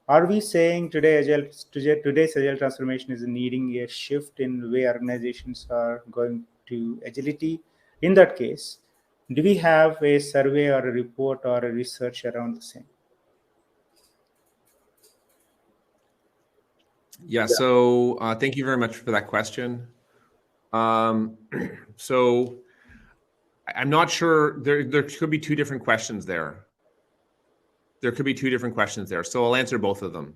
S1: are we saying today's agile transformation is needing a shift in way organizations are going to agility? In that case, do we have a survey or a report or a research around the same?
S2: Yeah, so thank you very much for that question. So I'm not sure, there could be two different questions there. So I'll answer both of them.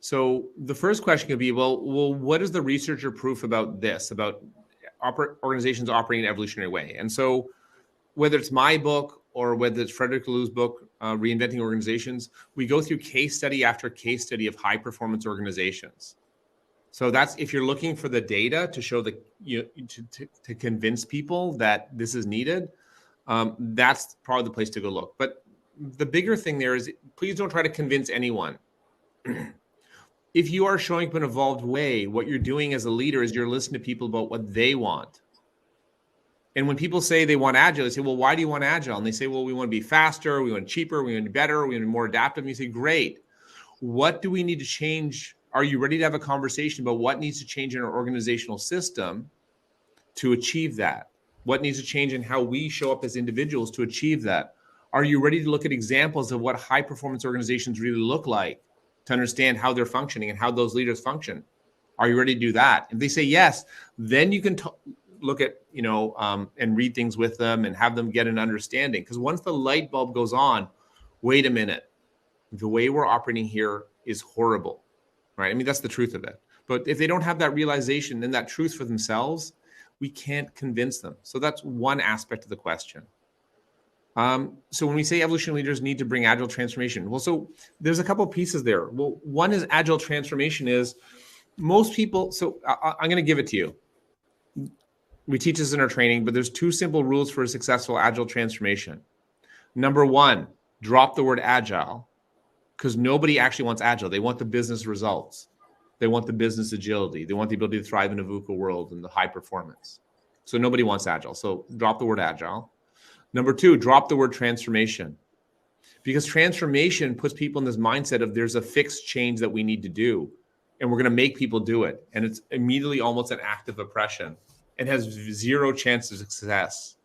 S2: So the first question could be, well, what is the research or proof about this, about organizations operating in an evolutionary way? And so whether it's my book or whether it's Frederick Laloux's book, Reinventing Organizations, we go through case study after case study of high performance organizations. So that's, if you're looking for the data to show to convince people that this is needed, that's probably the place to go look. But the bigger thing there is, please don't try to convince anyone. If you are showing up in an evolved way, what you're doing as a leader is you're listening to people about what they want. And when people say they want Agile, they say, well, why do you want Agile? And they say, well, we want to be faster, we want cheaper, we want to be better, we want to be more adaptive. And you say, great. What do we need to change? Are you ready to have a conversation about what needs to change in our organizational system to achieve that? What needs to change in how we show up as individuals to achieve that? Are you ready to look at examples of what high performance organizations really look like to understand how they're functioning and how those leaders function? Are you ready to do that? If they say yes, then you can look at, and read things with them and have them get an understanding. Because once the light bulb goes on, wait a minute, the way we're operating here is horrible, right? I mean, that's the truth of it. But if they don't have that realization and that truth for themselves, we can't convince them. So that's one aspect of the question. So when we say evolutionary leaders need to bring Agile transformation, well, so there's a couple pieces there. Well, one is Agile transformation is most people, so I'm going to give it to you. We teach this in our training, but there's 2 simple rules for a successful Agile transformation. Number 1, drop the word Agile, because nobody actually wants Agile. They want the business results. They want the business agility. They want the ability to thrive in a VUCA world and the high performance. So nobody wants Agile. So drop the word Agile. Number 2, drop the word transformation, because transformation puts people in this mindset of there's a fixed change that we need to do, and we're going to make people do it. And it's immediately almost an act of oppression and has 0 chance of success.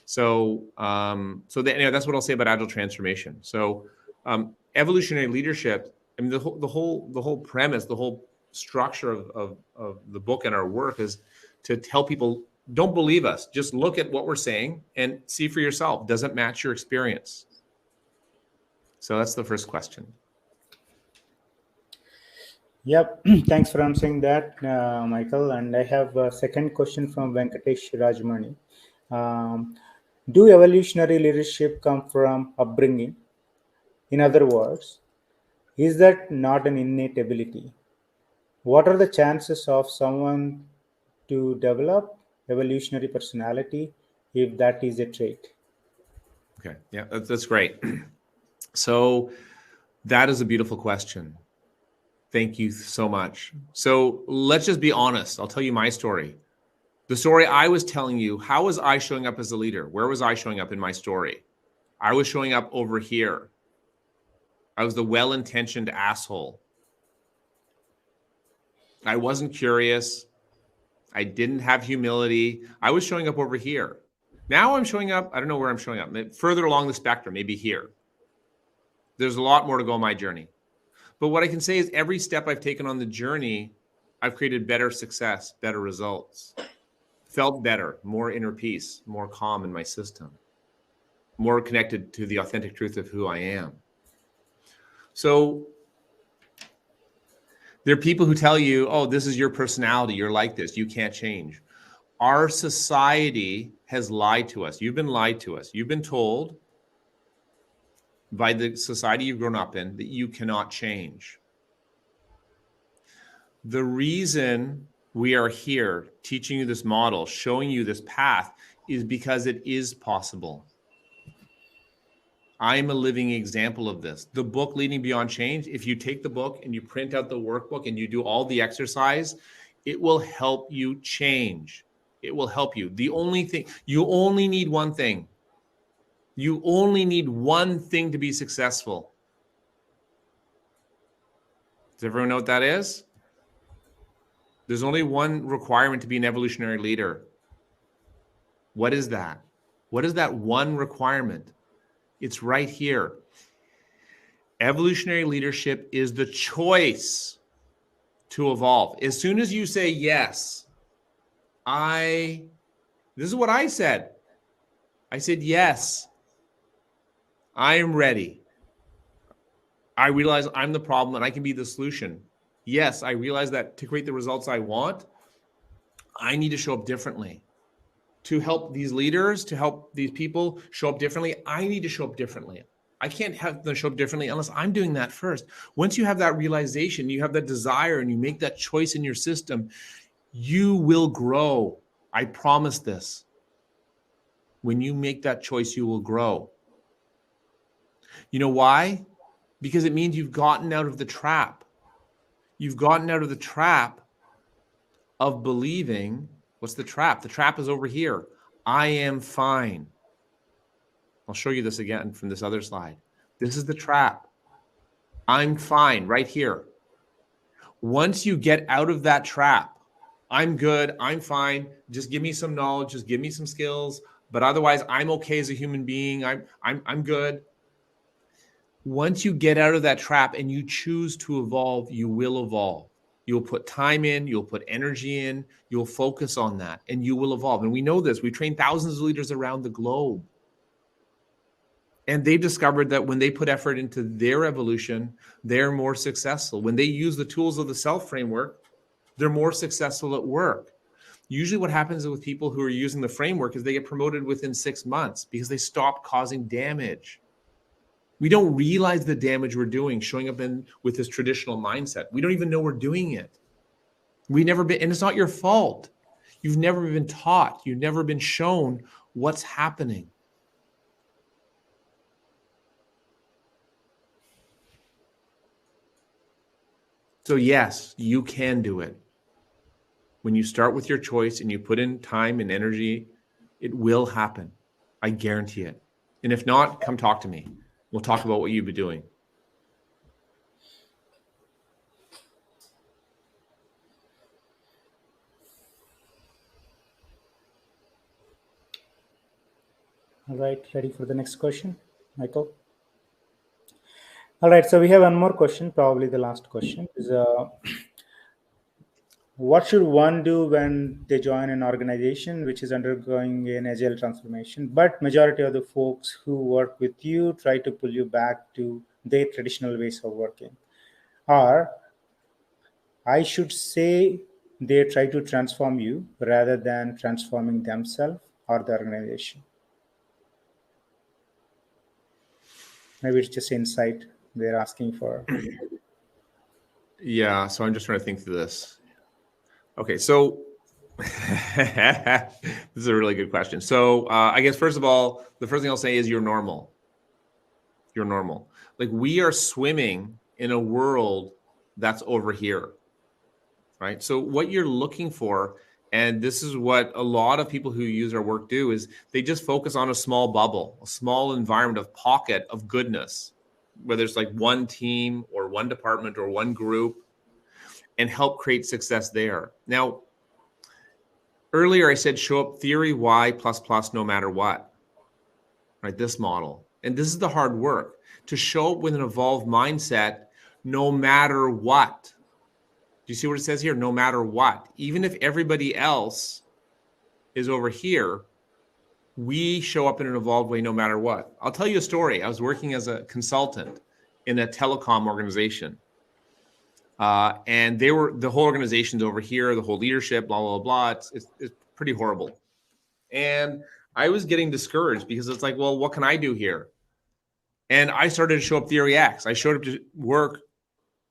S2: So, that's what I'll say about Agile transformation. So, evolutionary leadership, I mean, the whole premise, the whole structure of the book and our work is to tell people, don't believe us. Just look at what we're saying and see for yourself. Does it match your experience? So that's the first question.
S1: Yep, thanks for answering that, Michael. And I have a second question from Venkatesh Rajmani. Do evolutionary leadership come from upbringing? In other words, is that not an innate ability? What are the chances of someone to develop evolutionary personality if that is a trait?
S2: Okay, yeah, that's great. So that is a beautiful question. Thank you so much. So let's just be honest. I'll tell you my story. The story I was telling you, how was I showing up as a leader? Where was I showing up in my story? I was showing up over here. I was the well-intentioned asshole. I wasn't curious. I didn't have humility. I was showing up over here. Now I'm showing up, I don't know where I'm showing up, further along the spectrum, maybe here. There's a lot more to go on my journey. But what I can say is every step I've taken on the journey, I've created better success, better results, felt better, more inner peace, more calm in my system, more connected to the authentic truth of who I am. So there are people who tell you, oh, this is your personality. You're like this. You can't change. Our society has lied to us. You've been lied to us. You've been told by the society you've grown up in that you cannot change. The reason we are here teaching you this model, showing you this path, is because it is possible. I'm a living example of this. The book Leading Beyond Change, if you take the book and you print out the workbook and you do all the exercise, it will help you change. It will help you. The only thing, you only need one thing. You only need one thing to be successful. Does everyone know what that is? There's only one requirement to be an evolutionary leader. What is that? What is that one requirement? It's right here. Evolutionary leadership is the choice to evolve. As soon as you say, yes, this is what I said. I said, yes, I am ready. I realize I'm the problem and I can be the solution. Yes, I realize that to create the results I want, I need to show up differently. To help these leaders, to help these people show up differently, I need to show up differently. I can't have them show up differently unless I'm doing that first. Once you have that realization, you have that desire, and you make that choice in your system, you will grow. I promise this. When you make that choice, you will grow. You know why? Because it means you've gotten out of the trap. You've gotten out of the trap of believing, what's the trap? The trap is over here. I am fine. I'll show you this again from this other slide. This is the trap. I'm fine right here. Once you get out of that trap, I'm good, I'm fine, just give me some knowledge, just give me some skills, but otherwise I'm okay as a human being. I'm good. Once you get out of that trap and you choose to evolve, you will evolve. You'll put time in, you'll put energy in, you'll focus on that, and you will evolve. And we know this. We train thousands of leaders around the globe. And they've discovered that when they put effort into their evolution, they're more successful. When they use the tools of the self framework, they're more successful at work. Usually what happens with people who are using the framework is they get promoted within 6 months because they stop causing damage. We don't realize the damage we're doing showing up with this traditional mindset. We don't even know we're doing it. We've never been, and it's not your fault. You've never been taught. You've never been shown what's happening. So yes, you can do it. When you start with your choice and you put in time and energy, it will happen. I guarantee it. And if not, come talk to me. We'll talk about what you've been doing.
S1: All right, ready for the next question, Michael? All right, so we have one more question, probably the last question. Is what should one do when they join an organization which is undergoing an agile transformation, but majority of the folks who work with you try to pull you back to their traditional ways of working? Or I should say they try to transform you rather than transforming themselves or the organization. Maybe it's just insight they're asking for.
S2: Yeah, so I'm just trying to think through this. Okay, so this is a really good question. So I guess, first of all, the first thing I'll say is you're normal. You're normal. Like, we are swimming in a world that's over here, right? So what you're looking for, and this is what a lot of people who use our work do, is they just focus on a small bubble, a small environment of pocket of goodness, whether it's like one team or one department or one group, and help create success there. Now, earlier I said show up theory Y plus plus no matter what, right? This model. And this is the hard work, to show up with an evolved mindset no matter what. Do you see what it says here? No matter what. Even if everybody else is over here, we show up in an evolved way no matter what. I'll tell you a story. I was working as a consultant in a telecom organization. And the whole organization's over here, the whole leadership, blah, blah, blah. It's pretty horrible. And I was getting discouraged because it's like, well, what can I do here? And I started to show up Theory X. I showed up to work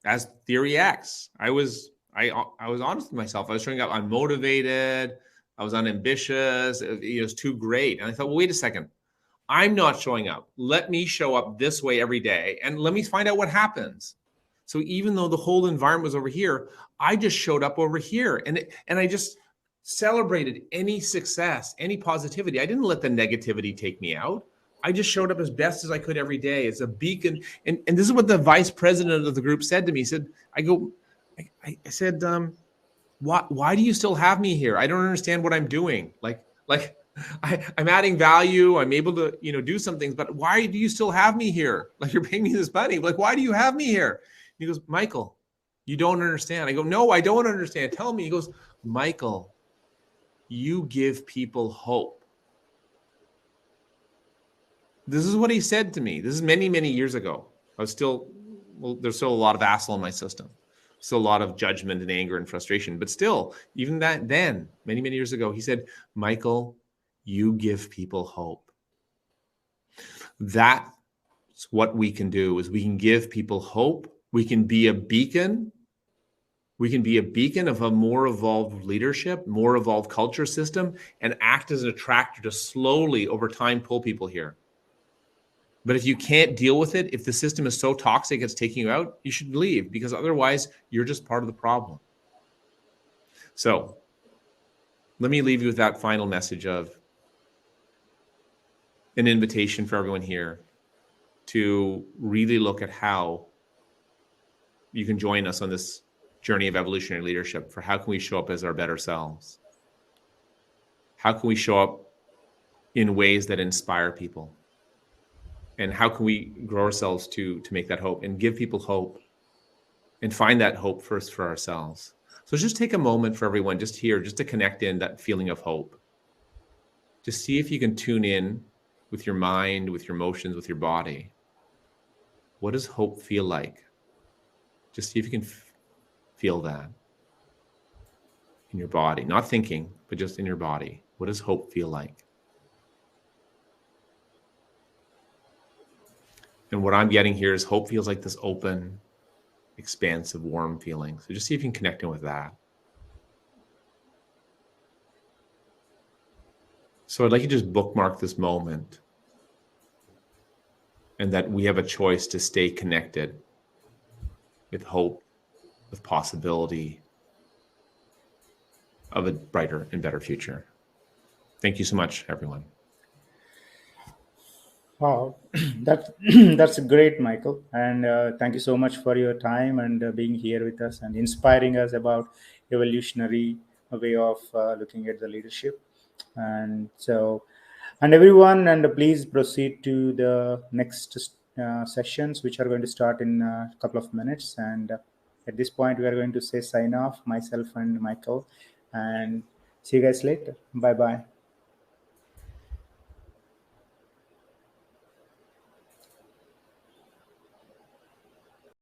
S2: as Theory X. I was honest with myself. I was showing up unmotivated. I was unambitious. It was too great. And I thought, well, wait a second. I'm not showing up. Let me show up this way every day, and let me find out what happens. So even though the whole environment was over here, I just showed up over here, and I just celebrated any success, any positivity. I didn't let the negativity take me out. I just showed up as best as I could every day as a beacon. And this is what the vice president of the group said to me. He said, I said, why do you still have me here? I don't understand what I'm doing. Like I'm adding value. I'm able to, do some things, but why do you still have me here? Like, you're paying me this money. Like, why do you have me here? He goes, Michael, you don't understand. I go, no, I don't understand. Tell me. He goes, Michael, you give people hope. This is what he said to me. This is many, many years ago. There's still a lot of asshole in my system. Still a lot of judgment and anger and frustration. But still, even then, many, many years ago, he said, Michael, you give people hope. That's what we can do, is we can give people hope. We can be a beacon. We can be a beacon of a more evolved leadership, more evolved culture system, and act as an attractor to slowly, over time, pull people here. But if you can't deal with it, if the system is so toxic it's taking you out, you should leave, because otherwise you're just part of the problem. So let me leave you with that final message of an invitation for everyone here to really look at how you can join us on this journey of evolutionary leadership. For how can we show up as our better selves? How can we show up in ways that inspire people? And how can we grow ourselves to make that hope and give people hope and find that hope first for ourselves? So just take a moment for everyone just here, just to connect in that feeling of hope. Just see if you can tune in with your mind, with your emotions, with your body. What does hope feel like? Just see if you can feel that in your body, not thinking, but just in your body. What does hope feel like? And what I'm getting here is hope feels like this open, expansive, warm feeling. So just see if you can connect in with that. So I'd like you to just bookmark this moment, and that we have a choice to stay connected with hope, with possibility of a brighter and better future. Thank you so much, everyone.
S1: Wow, that that's great, Michael, and thank you so much for your time and being here with us and inspiring us about evolutionary way of looking at the leadership. And so, and everyone, and please proceed to the next sessions, which are going to start in a couple of minutes. And at this point, we are going to say sign off, myself and Michael, and see you guys later. Bye bye.